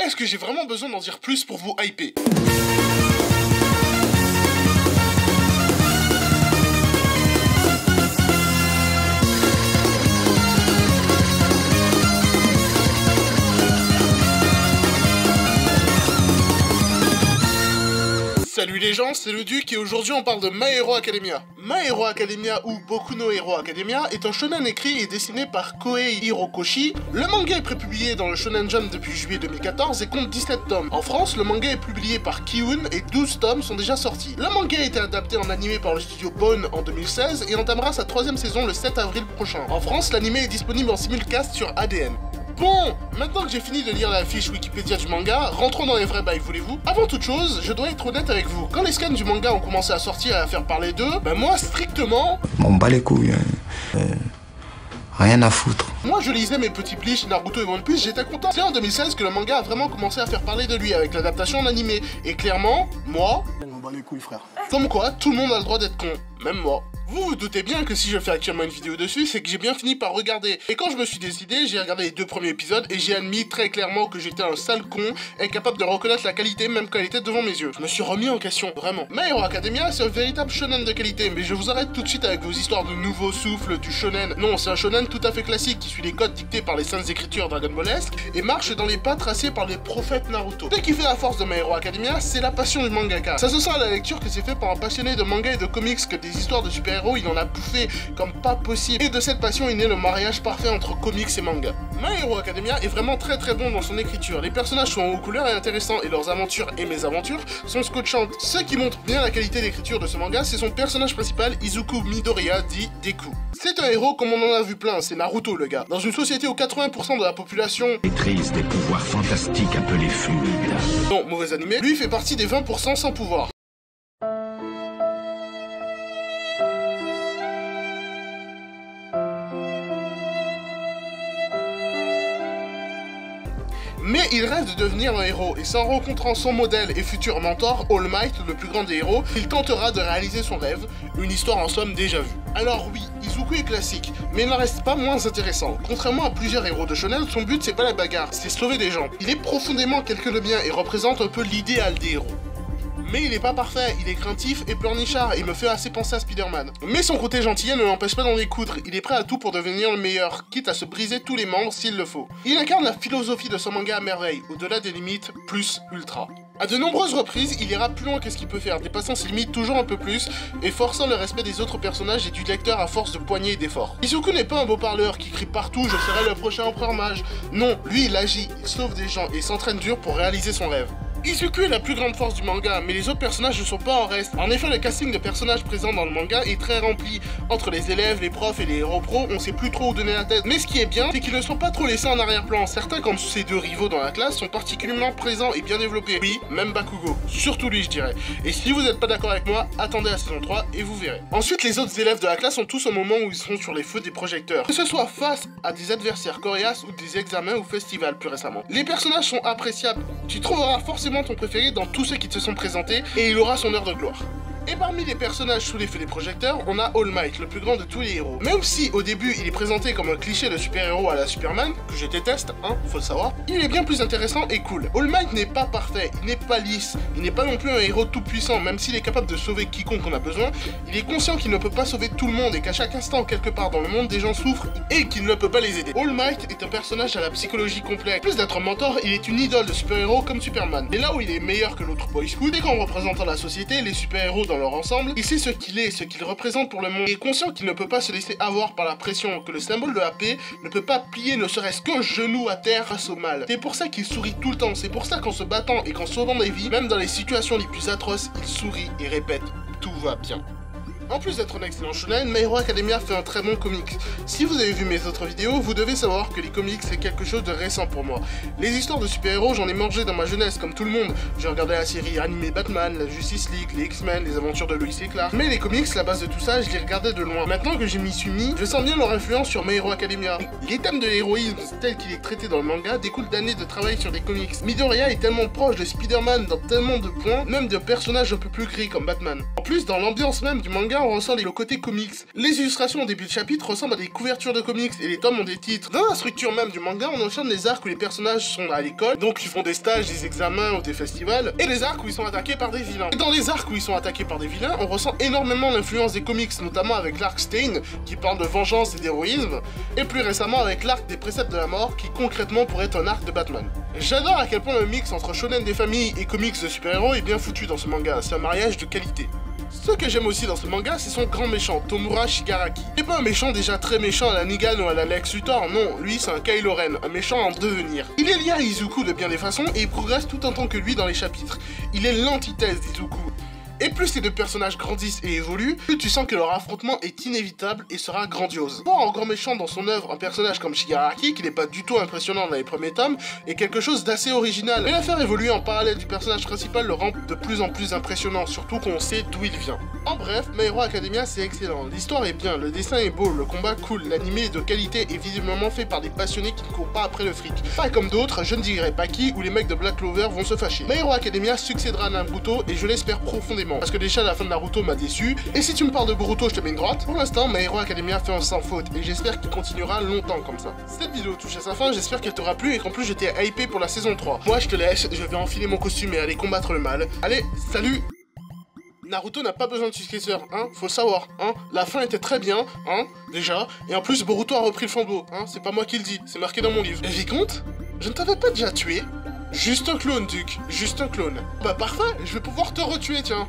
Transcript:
Est-ce que j'ai vraiment besoin d'en dire plus pour vous hyper? Salut les gens, c'est le Duc et aujourd'hui on parle de My Hero Academia. My Hero Academia ou Boku no Hero Academia est un shonen écrit et dessiné par Kohei Hirokoshi. Le manga est prépublié dans le Shonen Jump depuis juillet 2014 et compte 17 tomes. En France, le manga est publié par Kiun et 12 tomes sont déjà sortis. Le manga a été adapté en animé par le studio Bone en 2016 et entamera sa 3ème saison le 7 avril prochain. En France, l'animé est disponible en simulcast sur ADN. Bon, maintenant que j'ai fini de lire la fiche Wikipédia du manga, rentrons dans les vrais bails, voulez-vous? Avant toute chose, je dois être honnête avec vous. Quand les scans du manga ont commencé à sortir et à faire parler d'eux, ben moi, strictement... M'en bats les couilles, rien à foutre. Moi, je lisais mes petits Bleach, Naruto et One Piece, j'étais content. C'est en 2016 que le manga a vraiment commencé à faire parler de lui avec l'adaptation en animé. Et clairement, moi... M'en bats les couilles, frère. Comme quoi, tout le monde a le droit d'être con, même moi. Vous vous doutez bien que si je fais actuellement une vidéo dessus, c'est que j'ai bien fini par regarder. Et quand je me suis décidé, j'ai regardé les 2 premiers épisodes et j'ai admis très clairement que j'étais un sale con, incapable de reconnaître la qualité même quand elle était devant mes yeux. Je me suis remis en question, vraiment. My Hero Academia, c'est un véritable shonen de qualité, mais je vous arrête tout de suite avec vos histoires de nouveau souffle du shonen. Non, c'est un shonen tout à fait classique qui suit les codes dictés par les saintes écritures Dragon Ballesques et marche dans les pas tracés par les prophètes Naruto. Ce qui fait la force de My Hero Academia, c'est la passion du mangaka. Ça se sent à la lecture que c'est fait par un passionné de manga et de comics, que des histoires de super-héros, il en a bouffé comme pas possible. Et de cette passion est né le mariage parfait entre comics et manga. My Hero Academia est vraiment très bon dans son écriture. Les personnages sont aux couleurs et intéressants et leurs aventures et mésaventures sont scotchantes. Ce qui montre bien la qualité d'écriture de ce manga, c'est son personnage principal, Izuku Midoriya, dit Deku. C'est un héros comme on en a vu plein, c'est Naruto le gars. Dans une société où 80% de la population maîtrise des pouvoirs fantastiques appelés fluides. Non, mauvais animé, lui fait partie des 20% sans pouvoir. Mais il rêve de devenir un héros, et c'est en rencontrant son modèle et futur mentor, All Might, le plus grand des héros, qu'il tentera de réaliser son rêve, une histoire en somme déjà vue. Alors oui, Izuku est classique, mais il n'en reste pas moins intéressant. Contrairement à plusieurs héros de shonen, son but c'est pas la bagarre, c'est sauver des gens. Il est profondément quelqu'un de bien et représente un peu l'idéal des héros. Mais il est pas parfait, il est craintif et pleurnichard et il me fait assez penser à Spider-Man. Mais son côté gentillet ne l'empêche pas d'en découdre, il est prêt à tout pour devenir le meilleur, quitte à se briser tous les membres s'il le faut. Il incarne la philosophie de son manga à merveille, au-delà des limites, plus ultra. À de nombreuses reprises, il ira plus loin que ce qu'il peut faire, dépassant ses limites toujours un peu plus, et forçant le respect des autres personnages et du lecteur à force de poignées et d'efforts. Izuku n'est pas un beau parleur qui crie partout « Je serai le prochain empereur mage ». Non, lui il agit, il sauve des gens et s'entraîne dur pour réaliser son rêve. Izuku est la plus grande force du manga, mais les autres personnages ne sont pas en reste. En effet, le casting de personnages présents dans le manga est très rempli. Entre les élèves, les profs et les héros pros, on sait plus trop où donner la tête. Mais ce qui est bien, c'est qu'ils ne sont pas trop laissés en arrière-plan. Certains, comme ces 2 rivaux dans la classe, sont particulièrement présents et bien développés. Oui, même Bakugo. Surtout lui, je dirais. Et si vous n'êtes pas d'accord avec moi, attendez la saison 3 et vous verrez. Ensuite, les autres élèves de la classe sont tous au moment où ils seront sur les feux des projecteurs. Que ce soit face à des adversaires coriaces ou des examens ou festivals plus récemment. Les personnages sont appréciables. Tu trouveras forcément ton préféré dans tous ceux qui te sont présentés et il aura son heure de gloire. Et parmi les personnages sous les feux des projecteurs, on a All Might, le plus grand de tous les héros. Même si au début il est présenté comme un cliché de super-héros à la Superman, que je déteste, hein, faut le savoir, il est bien plus intéressant et cool. All Might n'est pas parfait, il n'est pas lisse, il n'est pas non plus un héros tout puissant, même s'il est capable de sauver quiconque on a besoin, il est conscient qu'il ne peut pas sauver tout le monde et qu'à chaque instant quelque part dans le monde des gens souffrent et qu'il ne peut pas les aider. All Might est un personnage à la psychologie complexe. Plus d'être un mentor, il est une idole de super-héros comme Superman. Et là où il est meilleur que l'autre Boy Scout, c'est qu'en représentant la société, les super-héros dans leur ensemble, il sait ce qu'il est, ce qu'il représente pour le monde, et est conscient qu'il ne peut pas se laisser avoir par la pression, que le symbole de la paix ne peut pas plier ne serait-ce qu'un genou à terre face au mal. C'est pour ça qu'il sourit tout le temps, c'est pour ça qu'en se battant et qu'en sauvant des vies, même dans les situations les plus atroces, il sourit et répète « Tout va bien ». En plus d'être un excellent shonen, My Hero Academia fait un très bon comics. Si vous avez vu mes autres vidéos, vous devez savoir que les comics c'est quelque chose de récent pour moi. Les histoires de super-héros, j'en ai mangé dans ma jeunesse, comme tout le monde. J'ai regardé la série animée Batman, la Justice League, les X-Men, les aventures de Lois et Clark. Mais les comics, la base de tout ça, je les regardais de loin. Maintenant que je m'y suis mis, je sens bien leur influence sur My Hero Academia. Les thèmes de l'héroïsme, tel qu'il est traité dans le manga, découlent d'années de travail sur des comics. Midoriya est tellement proche de Spider-Man dans tellement de points, même de personnages un peu plus gris comme Batman. En plus, dans l'ambiance même du manga, manga, on ressent le côté comics. Les illustrations au début de chapitre ressemblent à des couvertures de comics et les tomes ont des titres. Dans la structure même du manga, on enchaîne les arcs où les personnages sont à l'école, donc ils font des stages, des examens ou des festivals, et les arcs où ils sont attaqués par des vilains. Et dans les arcs où ils sont attaqués par des vilains, on ressent énormément l'influence des comics, notamment avec l'arc Stain, qui parle de vengeance et d'héroïsme, et plus récemment avec l'arc des préceptes de la mort, qui concrètement pourrait être un arc de Batman. J'adore à quel point le mix entre shonen des familles et comics de super-héros est bien foutu dans ce manga, c'est un mariage de qualité. Ce que j'aime aussi dans ce manga, c'est son grand méchant, Tomura Shigaraki. Il n'est pas un méchant déjà très méchant à la Negan ou à la Lex Luthor, non, lui c'est un Kylo Ren, un méchant en devenir. Il est lié à Izuku de bien des façons et il progresse tout autant que lui dans les chapitres. Il est l'antithèse d'Izuku. Et plus ces deux personnages grandissent et évoluent, plus tu sens que leur affrontement est inévitable et sera grandiose. Voir en grand méchant dans son œuvre un personnage comme Shigaraki, qui n'est pas du tout impressionnant dans les premiers tomes, est quelque chose d'assez original. Mais la faire évoluer en parallèle du personnage principal le rend de plus en plus impressionnant, surtout qu'on sait d'où il vient. En bref, My Hero Academia c'est excellent, l'histoire est bien, le dessin est beau, le combat cool, l'animé est de qualité et visiblement fait par des passionnés qui ne courent pas après le fric. Pas comme d'autres, je ne dirai pas qui, où les mecs de Black Clover vont se fâcher. My Hero Academia succédera à Naruto et je l'espère profondément. Parce que déjà la fin de Naruto m'a déçu, et si tu me parles de Boruto je te mets une droite. Pour l'instant, My Hero Academia fait un sans faute, et j'espère qu'il continuera longtemps comme ça. Cette vidéo touche à sa fin, j'espère qu'elle t'aura plu et qu'en plus j'étais hypé pour la saison 3. Moi je te laisse, je vais enfiler mon costume et aller combattre le mal. Allez, salut! Naruto n'a pas besoin de successeur, hein, faut le savoir, hein. La fin était très bien, hein, déjà, et en plus Boruto a repris le flambeau, hein, c'est pas moi qui le dis, c'est marqué dans mon livre. Et Vicomte, je ne t'avais pas déjà tué? Juste un clone, Duc, juste un clone. Bah parfait, je vais pouvoir te retuer, tiens.